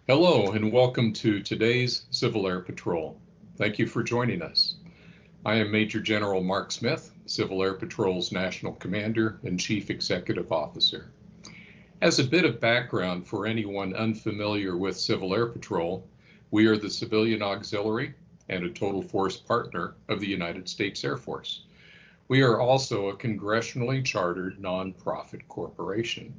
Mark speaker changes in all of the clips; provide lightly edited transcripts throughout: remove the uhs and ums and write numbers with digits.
Speaker 1: Hello and welcome to today's Civil Air Patrol. Thank you for joining us. I am Major General Mark Smith, Civil Air Patrol's National Commander and Chief Executive Officer. As a bit of background for anyone unfamiliar with Civil Air Patrol, we are the civilian auxiliary and a total force partner of the United States Air Force. We are also a congressionally chartered nonprofit corporation.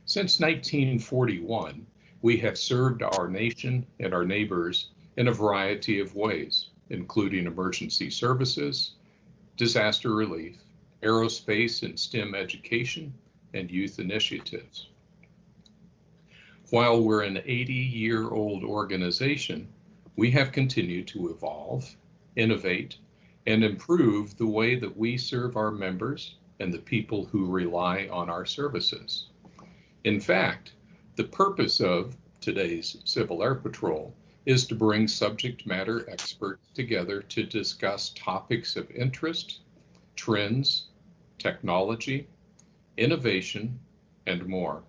Speaker 1: Since 1941, we have served our nation and our neighbors in a variety of ways, including emergency services, disaster relief, aerospace and STEM education, and youth initiatives. While we're an 80-year-old organization, we have continued to evolve, innovate, and improve the way that we serve our members and the people who rely on our services. In fact, the purpose of today's Civil Air Patrol is to bring subject matter experts together to discuss topics of interest, trends, technology, innovation, and more.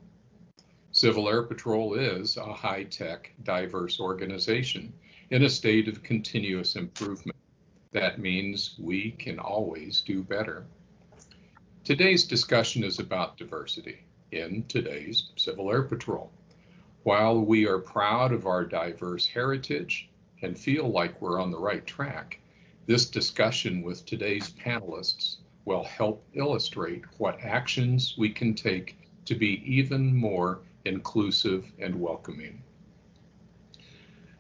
Speaker 1: Civil Air Patrol is a high-tech, diverse organization in a state of continuous improvement. That means we can always do better. Today's discussion is about diversity in today's Civil Air Patrol. While we are proud of our diverse heritage and feel like we're on the right track, this discussion with today's panelists will help illustrate what actions we can take to be even more inclusive and welcoming.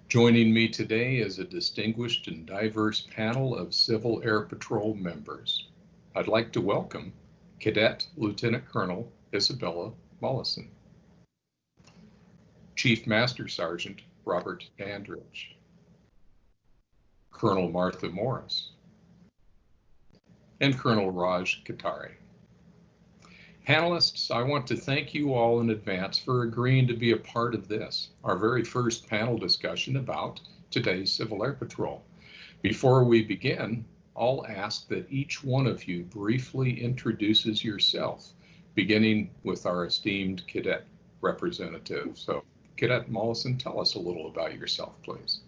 Speaker 1: Joining me today is a distinguished and diverse panel of Civil Air Patrol members. I'd like to welcome Cadet Lieutenant Colonel Isabella Molson, Chief Master Sergeant Robert Dandridge, Colonel Martha Morris, and Colonel Raj Katari. Panelists, I want to thank you all in advance for agreeing to be a part of this, our very first panel discussion about today's Civil Air Patrol. Before we begin, I'll ask that each one of you briefly introduces yourself, beginning with our esteemed cadet representative. So, Cadet Molson, tell us a little about yourself, please.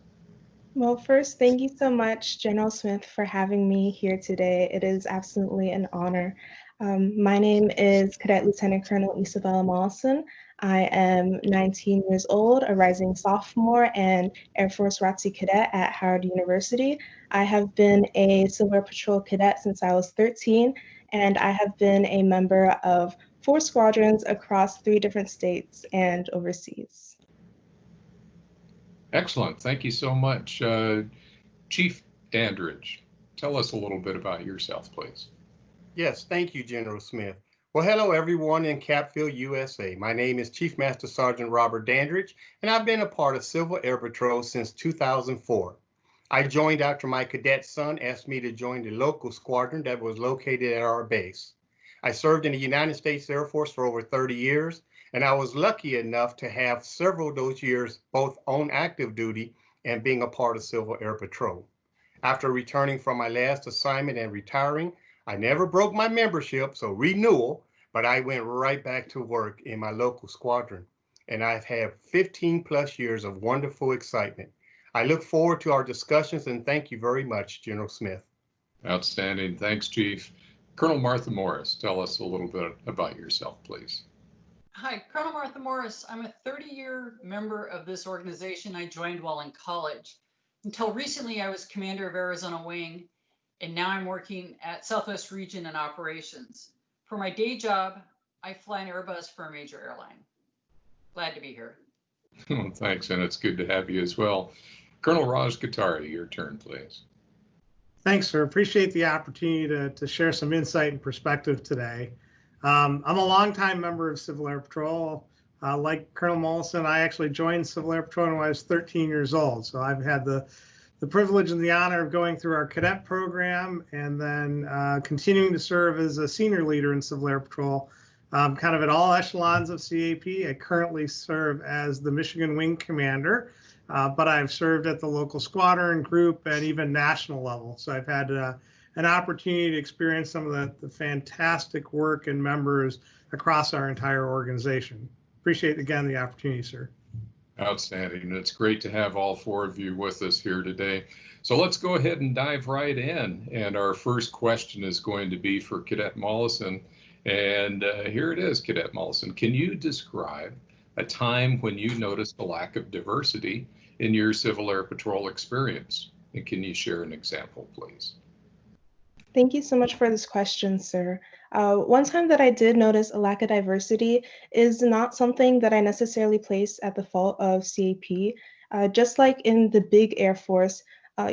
Speaker 2: Well, first, thank you so much, General Smith, for having me here today. It is absolutely an honor. My name is Cadet Lieutenant Colonel Isabella Molson. I am 19 years old, a rising sophomore and Air Force ROTC cadet at Howard University. I have been a Civil Air Patrol cadet since I was 13, and I have been a member of 4 squadrons across 3 different states and overseas.
Speaker 1: Excellent. Thank you so much. Chief Dandridge, tell us a little bit about yourself, please.
Speaker 3: Yes, thank you, General Smith. Well, hello, everyone in Capville, USA. My name is Chief Master Sergeant Robert Dandridge, and I've been a part of Civil Air Patrol since 2004. I joined after my cadet son asked me to join the local squadron that was located at our base. I served in the United States Air Force for over 30 years, and I was lucky enough to have several of those years both on active duty and being a part of Civil Air Patrol. After returning from my last assignment and retiring, I never broke my membership, so renewal, but I went right back to work in my local squadron, and I've had 15 plus years of wonderful excitement. I look forward to our discussions, and thank you very much, General Smith.
Speaker 1: Outstanding. Thanks, Chief. Colonel Martha Morris, tell us a little bit about yourself, please.
Speaker 4: Hi, Colonel Martha Morris. I'm a 30-year member of this organization. I joined while in college. Until recently, I was commander of Arizona Wing, and now I'm working at Southwest Region and Operations. For my day job, I fly an Airbus for a major airline. Glad to be here.
Speaker 1: Thanks, and it's good to have you as well. Colonel Raj Katari, your turn, please.
Speaker 5: Thanks, sir. Appreciate the opportunity to share some insight and perspective today. I'm a longtime member of Civil Air Patrol. Like Colonel Molson, I actually joined Civil Air Patrol when I was 13 years old. So I've had the privilege and the honor of going through our cadet program and then continuing to serve as a senior leader in Civil Air Patrol, kind of at all echelons of CAP. I currently serve as the Michigan Wing Commander, but I've served at the local squadron, group, and even national level. So I've had an opportunity to experience some of the fantastic work and members across our entire organization. Appreciate, again, the opportunity, sir.
Speaker 1: Outstanding. It's great to have all four of you with us here today. So let's go ahead and dive right in. And our first question is going to be for Cadet Mollison. And here it is, Cadet Mollison. Can you describe a time when you noticed a lack of diversity in your Civil Air Patrol experience? And can you share an example, please?
Speaker 2: Thank you so much for this question, sir. One time that I did notice a lack of diversity is not something that I necessarily place at the fault of CAP. Just like in the big Air Force,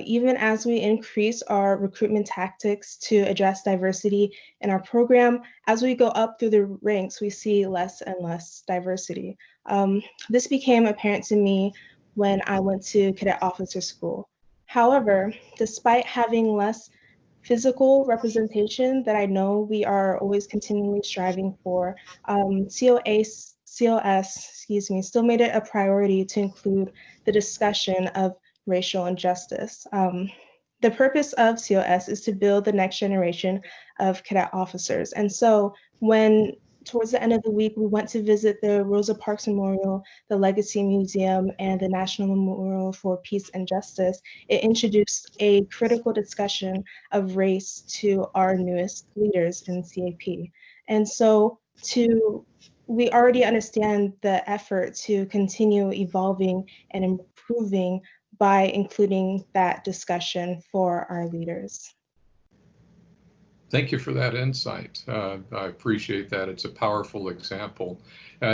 Speaker 2: even as we increase our recruitment tactics to address diversity in our program, as we go up through the ranks, we see less and less diversity. This became apparent to me when I went to cadet officer school. However, despite having less physical representation that I know we are always continually striving for, COS, still made it a priority to include the discussion of racial injustice. The purpose of COS is to build the next generation of cadet officers. And so when towards the end of the week, we went to visit the Rosa Parks Memorial, the Legacy Museum, and the National Memorial for Peace and Justice, it introduced a critical discussion of race to our newest leaders in CAP. And so we already understand the effort to continue evolving and improving by including that discussion for our leaders.
Speaker 1: Thank you for that insight. I appreciate that. It's a powerful example.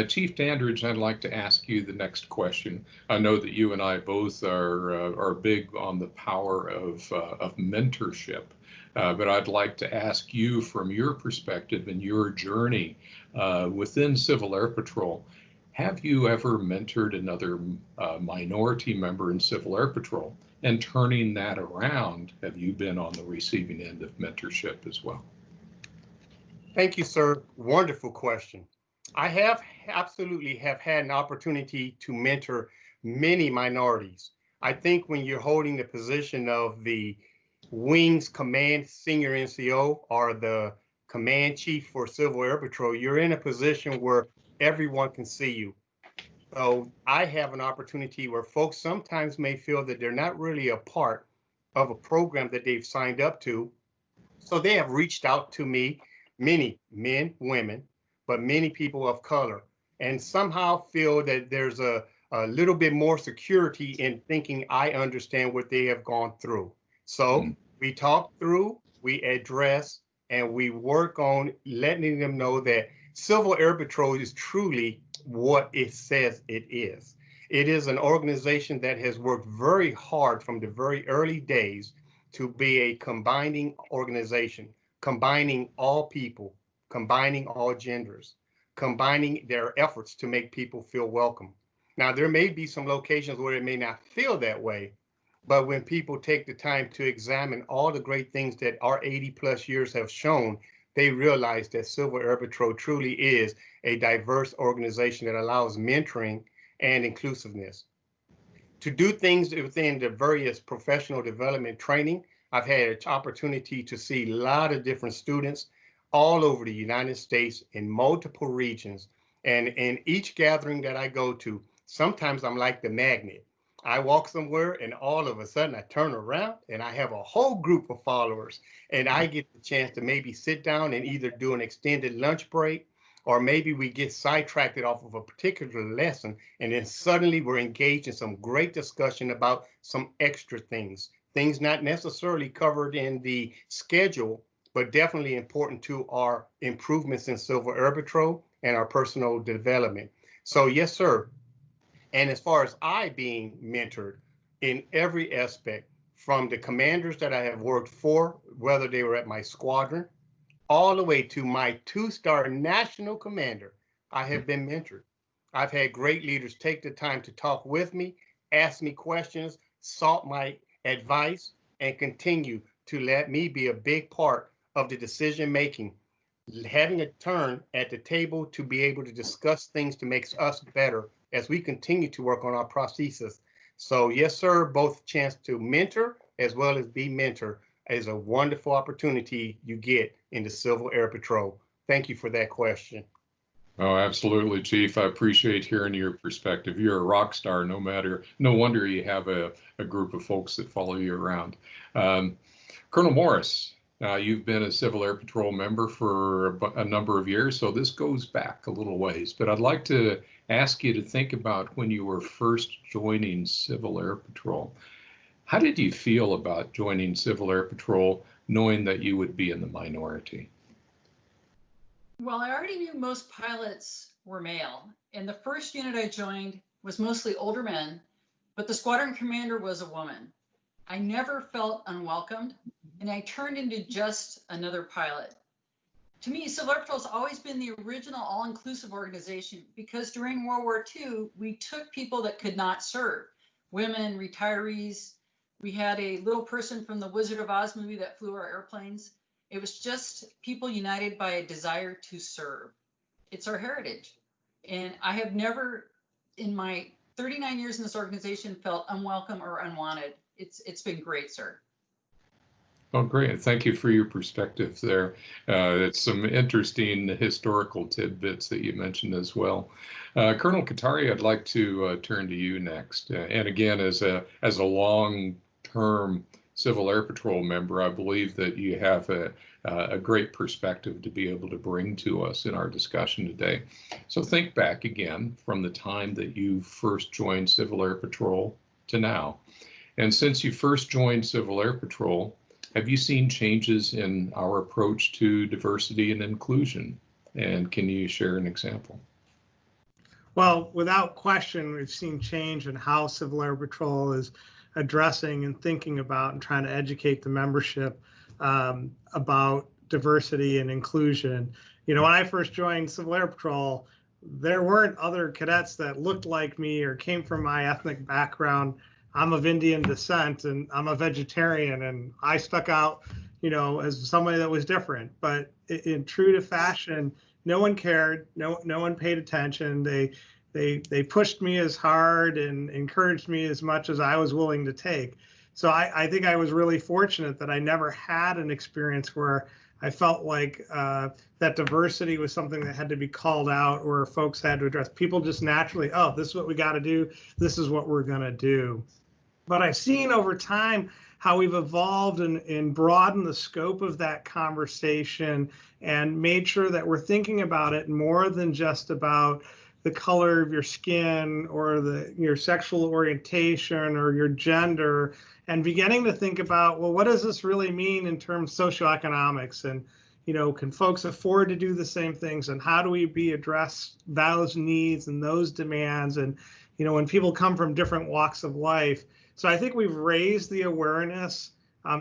Speaker 1: Chief Dandridge, I'd like to ask you the next question. I know that you and I both are big on the power of mentorship, but I'd like to ask you from your perspective and your journey within Civil Air Patrol, have you ever mentored another minority member in Civil Air Patrol? And turning that around, have you been on the receiving end of mentorship as well?
Speaker 3: Thank you, sir. Wonderful question. I have absolutely have had an opportunity to mentor many minorities. I think when you're holding the position of the Wings Command Senior NCO or the Command Chief for Civil Air Patrol, you're in a position where everyone can see you. So I have an opportunity where folks sometimes may feel that they're not really a part of a program that they've signed up to. So they have reached out to me, many men, women, but many people of color, and somehow feel that there's a little bit more security in thinking I understand what they have gone through. So we talk through, we address, and we work on letting them know that Civil Air Patrol is truly what it says it is. It is an organization that has worked very hard from the very early days to be a combining organization, combining all people, combining all genders, combining their efforts to make people feel welcome. Now, there may be some locations where it may not feel that way, but when people take the time to examine all the great things that our 80+ years have shown, they realize that Civil Air Patrol truly is a diverse organization that allows mentoring and inclusiveness. To do things within the various professional development training, I've had an opportunity to see a lot of different students all over the United States in multiple regions. And in each gathering that I go to, sometimes I'm like the magnet. I walk somewhere and all of a sudden I turn around and I have a whole group of followers, and I get the chance to maybe sit down and either do an extended lunch break, or maybe we get sidetracked off of a particular lesson, and then suddenly we're engaged in some great discussion about some extra things not necessarily covered in the schedule, but definitely important to our improvements in Civil Air Patrol and our personal development. So yes, sir. And as far as I being mentored in every aspect, from the commanders that I have worked for, whether they were at my squadron, all the way to my 2-star national commander, I have been mentored. I've had great leaders take the time to talk with me, ask me questions, sought my advice, and continue to let me be a big part of the decision making, having a turn at the table to be able to discuss things to make us better as we continue to work on our prosthesis. So yes, sir, both chance to mentor as well as be mentor is a wonderful opportunity you get in the Civil Air Patrol. Thank you for that question.
Speaker 1: Oh, absolutely, Chief. I appreciate hearing your perspective. You're a rock star, no wonder you have a group of folks that follow you around. Um, Colonel Morris, you've been a Civil Air Patrol member for a number of years, so this goes back a little ways, but I'd like to ask you to think about when you were first joining Civil Air Patrol. How did you feel about joining Civil Air Patrol, knowing that you would be in the minority?
Speaker 4: Well, I already knew most pilots were male, and the first unit I joined was mostly older men, but the squadron commander was a woman. I never felt unwelcomed, and I turned into just another pilot. To me, Civil Air Patrol has always been the original all-inclusive organization because during World War II, we took people that could not serve, women, retirees. We had a little person from the Wizard of Oz movie that flew our airplanes. It was just people united by a desire to serve. It's our heritage. And I have never, in my 39 years in this organization, felt unwelcome or unwanted. It's been great, sir.
Speaker 1: Oh, great. Thank you for your perspective there. It's some interesting historical tidbits that you mentioned as well. Colonel Katari, I'd like to turn to you next. And again, as a long-term Civil Air Patrol member, I believe that you have a great perspective to be able to bring to us in our discussion today. So think back again from the time that you first joined Civil Air Patrol to now. And since you first joined Civil Air Patrol, have you seen changes in our approach to diversity and inclusion? And can you share an example?
Speaker 5: Well, without question, we've seen change in how Civil Air Patrol is addressing and thinking about and trying to educate the membership about diversity and inclusion. You know, when I first joined Civil Air Patrol, there weren't other cadets that looked like me or came from my ethnic background. I'm of Indian descent and I'm a vegetarian, and I stuck out, you know, as somebody that was different. But in true to fashion, no one cared. No one paid attention. They pushed me as hard and encouraged me as much as I was willing to take. So I think I was really fortunate that I never had an experience where I felt like that diversity was something that had to be called out or folks had to address. People just naturally, oh, this is what we got to do. This is what we're going to do. But I've seen over time how we've evolved and broadened the scope of that conversation and made sure that we're thinking about it more than just about the color of your skin or your sexual orientation or your gender, and beginning to think about, well, what does this really mean in terms of socioeconomics? And, you know, can folks afford to do the same things? And how do we address those needs and those demands? And, you know, when people come from different walks of life. So I think we've raised the awareness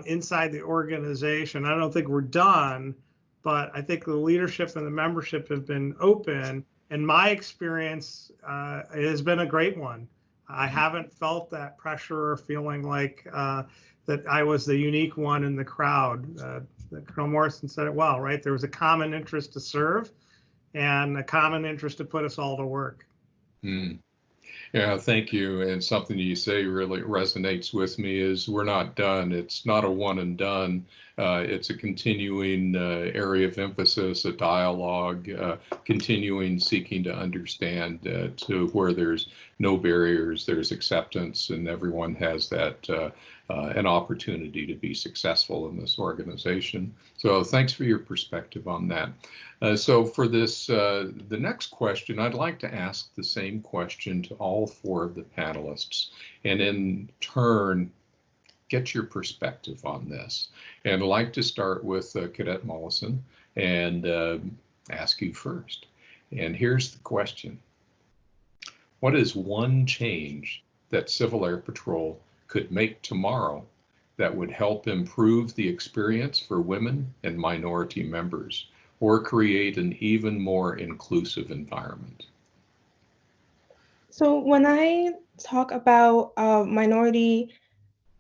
Speaker 5: inside the organization. I don't think we're done, but I think the leadership and the membership have been open. And my experience has been a great one. I haven't felt that pressure or feeling like that I was the unique one in the crowd. Colonel Morrison said it well, right? There was a common interest to serve and a common interest to put us all to work.
Speaker 1: Mm. Yeah, thank you. And something you say really resonates with me is we're not done. It's not a one and done. It's a continuing area of emphasis, a dialogue, continuing seeking to understand to where there's no barriers, there's acceptance, and everyone has that an opportunity to be successful in this organization. So thanks for your perspective on that. So for this, the next question, I'd like to ask the same question to all four of the panelists, and in turn, get your perspective on this. And I'd like to start with Cadet Molson and ask you first. And here's the question. What is one change that Civil Air Patrol could make tomorrow that would help improve the experience for women and minority members, or create an even more inclusive environment?
Speaker 2: So when I talk about minority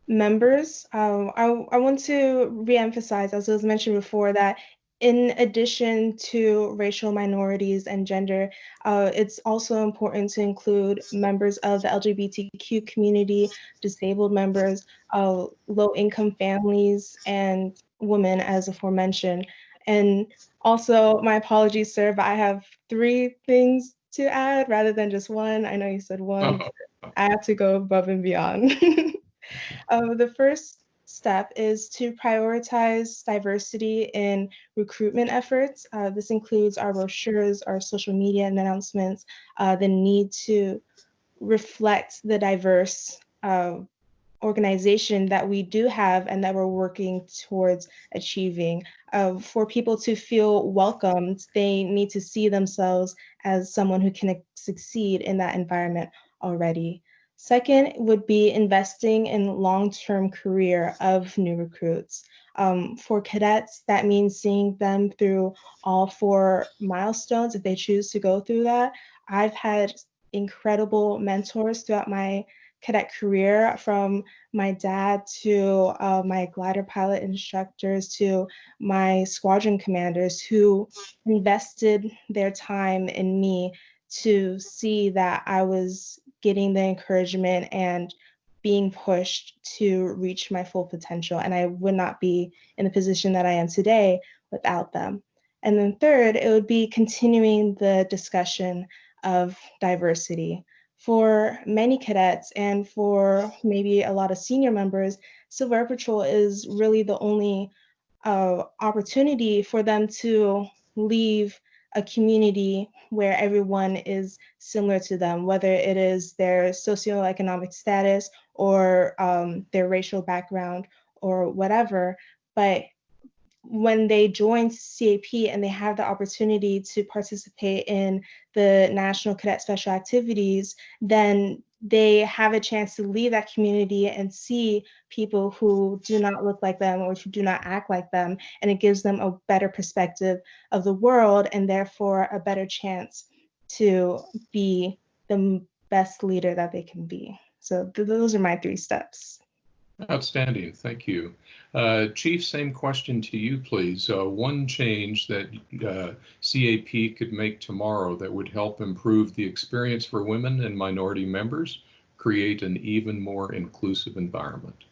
Speaker 2: members, I want to reemphasize, as was mentioned before, that in addition to racial minorities and gender, it's also important to include members of the LGBTQ community, disabled members, low-income families, and women, as aforementioned. And Also, my apologies, sir, but I have 3 things to add rather than just one. I know you said one, but I have to go above and beyond. The first step is to prioritize diversity in recruitment efforts. This includes our brochures, our social media announcements, the need to reflect the diverse organization that we do have and that we're working towards achieving. For people to feel welcomed, they need to see themselves as someone who can succeed in that environment already. Second would be investing in long-term career of new recruits. For cadets, that means seeing them through all 4 milestones if they choose to go through that. I've had incredible mentors throughout my cadet career, from my dad to my glider pilot instructors to my squadron commanders, who invested their time in me to see that I was getting the encouragement and being pushed to reach my full potential. And I would not be in the position that I am today without them. And then third, it would be continuing the discussion of diversity. For many cadets and for maybe a lot of senior members, Civil Air Patrol is really the only opportunity for them to leave a community where everyone is similar to them, whether it is their socioeconomic status or their racial background or whatever. But when they join CAP and they have the opportunity to participate in the National Cadet Special Activities, then they have a chance to leave that community and see people who do not look like them or who do not act like them. And it gives them a better perspective of the world and therefore a better chance to be the best leader that they can be. So those are my 3 steps.
Speaker 1: Outstanding, thank you. Chief, same question to you, please. One change that CAP could make tomorrow that would help improve the experience for women and minority members, create an even more inclusive environment.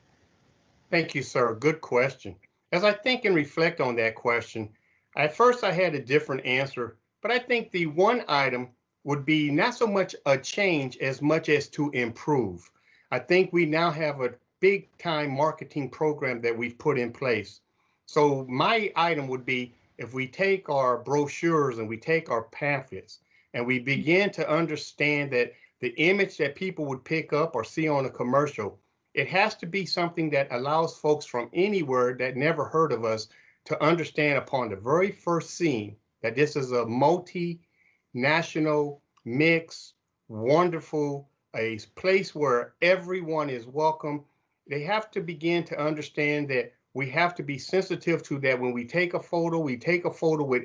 Speaker 3: Thank you, sir. Good question. As I think and reflect on that question, at first I had a different answer, but I think the one item would be not so much a change as much as to improve. I think we now have a big time marketing program that we've put in place. So my item would be, if we take our brochures and we take our pamphlets and we begin to understand that the image that people would pick up or see on a commercial, it has to be something that allows folks from anywhere that never heard of us to understand upon the very first scene that this is a multinational, mixed, wonderful, a place where everyone is welcome. They have to begin to understand that we have to be sensitive to that. When we take a photo with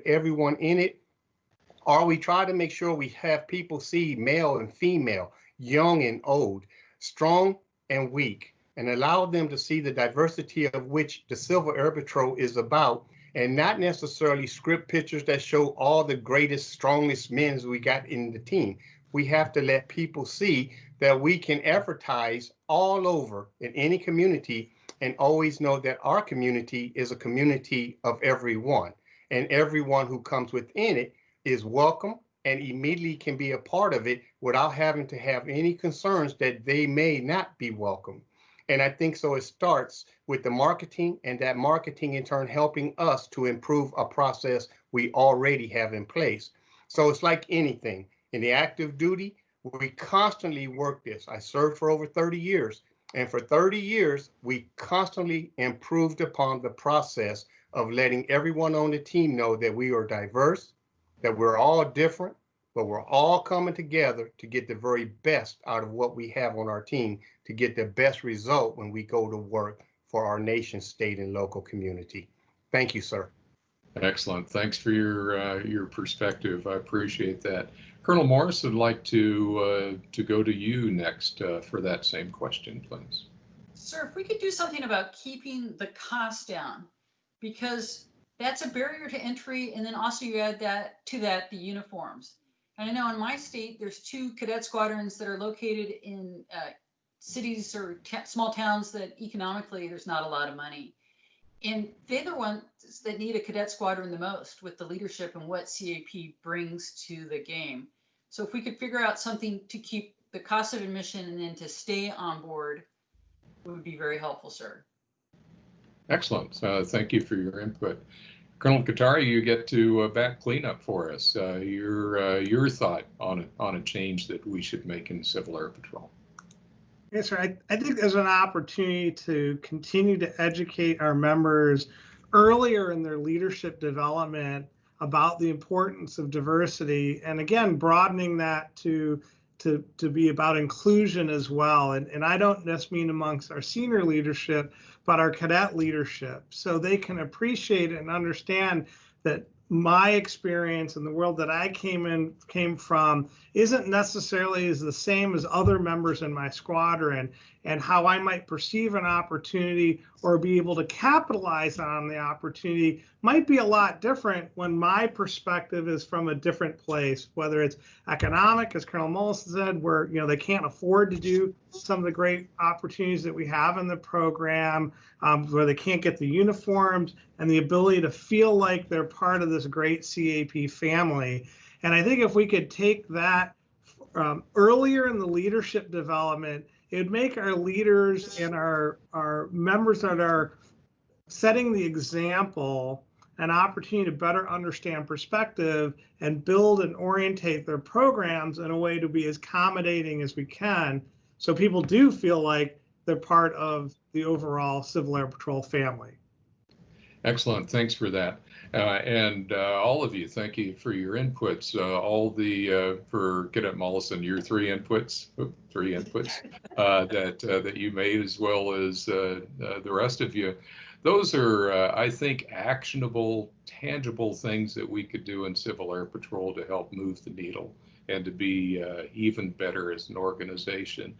Speaker 3: everyone in it, or we try to make sure we have people see male and female, young and old, strong and weak, and allow them to see the diversity of which the Civil Air Patrol is about, and not necessarily script pictures that show all the greatest, strongest men we got in the team. We have to let people see that we can advertise all over in any community and always know that our community is a community of everyone, and everyone who comes within it is welcome and immediately can be a part of it without having to have any concerns that they may not be welcome. And I think so it starts with the marketing, and that marketing in turn helping us to improve a process we already have in place. So it's like anything. In the active duty, we constantly work this. I served for over 30 years. And for 30 years, we constantly improved upon the process of letting everyone on the team know that we are diverse, that we're all different, but we're all coming together to get the very best out of what we have on our team, to get the best result when we go to work for our nation, state, and local community. Thank you, sir.
Speaker 1: Excellent. Thanks for your perspective. I appreciate that. Colonel Morris, I'd like to go to you next for that same question, please.
Speaker 4: Sir, if we could do something about keeping the cost down, because that's a barrier to entry, and then also you add that the uniforms. And I know in my state, there's 2 cadet squadrons that are located in cities or small towns that economically there's not a lot of money. And they're the ones that need a cadet squadron the most with the leadership and what CAP brings to the game. So if we could figure out something to keep the cost of admission and then to stay on board, it would be very helpful, sir.
Speaker 1: Excellent. Thank you for your input. Colonel Katari, you get to back cleanup for us. Your thought on a change that we should make in Civil Air Patrol.
Speaker 5: Yes, sir. I think there's an opportunity to continue to educate our members earlier in their leadership development about the importance of diversity, and again, broadening that to be about inclusion as well. And I don't just mean amongst our senior leadership, but our cadet leadership, so they can appreciate and understand that my experience and the world that I came from isn't necessarily as the same as other members in my squadron, and how I might perceive an opportunity or be able to capitalize on the opportunity might be a lot different when my perspective is from a different place, whether it's economic, as Colonel Molson said, where they can't afford to do some of the great opportunities that we have in the program, where they can't get the uniforms and the ability to feel like they're part of this great CAP family. And I think if we could take that earlier in the leadership development, it would make our leaders and our members that are setting the example an opportunity to better understand perspective and build and orientate their programs in a way to be as accommodating as we can, so people do feel like they're part of the overall Civil Air Patrol family.
Speaker 1: Excellent. Thanks for that. And all of you, thank you for your inputs. For Cadet Molson, your three inputs that you made, as well as the rest of you. Those are, I think, actionable, tangible things that we could do in Civil Air Patrol to help move the needle and to be even better as an organization.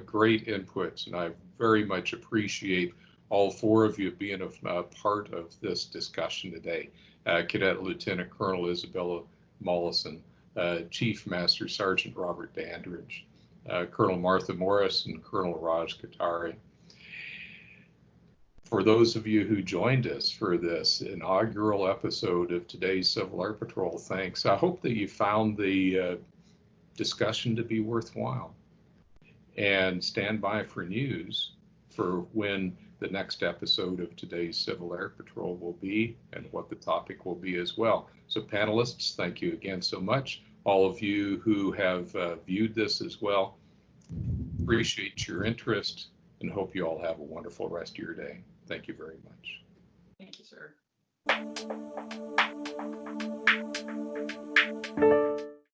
Speaker 1: Great inputs, and I very much appreciate all four of you being a part of this discussion today. Cadet Lieutenant Colonel Isabella Molson, Chief Master Sergeant Robert Dandridge, Colonel Martha Morris, and Colonel Raj Katari. For those of you who joined us for this inaugural episode of today's Civil Air Patrol, thanks. I hope that you found the discussion to be worthwhile, and stand by for news for when the next episode of today's Civil Air Patrol will be and what the topic will be as well. So panelists, thank you again so much. All of you who have viewed this as well, appreciate your interest and hope you all have a wonderful rest of your day. Thank you very much.
Speaker 4: Thank you, sir.